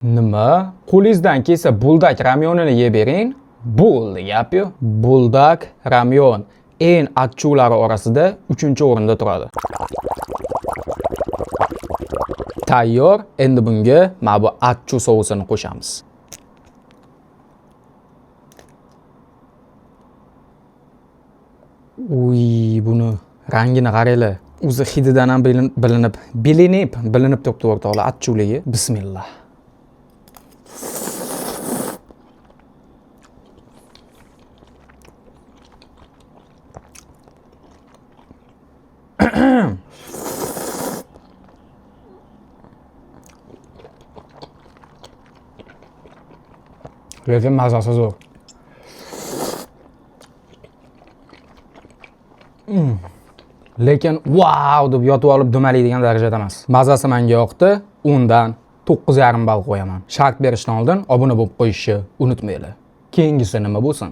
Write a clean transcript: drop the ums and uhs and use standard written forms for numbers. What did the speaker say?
Nima? Qo'lingizdan kelsa buldak ramyonini yeb bering. Bo'ldi gap-yu. Buldak ramyon eng achchulari orasida 3-o'rinda turadi. Tayyor. Endi bunga mana bu achchu sousini qo'shamiz. Uy, buni rangini qaranglar. O'zi hididan ham bilinib turibdi o'rtoqlar achchuligi. Bismillah. Lekin mazasi zo'r. Lekin wow deb yotib olib dumalaydigan darajada emas. Mazasi menga yoqdi. Undan 9,5 ball qo'yaman. Shart berishdan oldin obuna bo'lib qo'yishni unutmanglar. Keyingisi nima bo'lsin?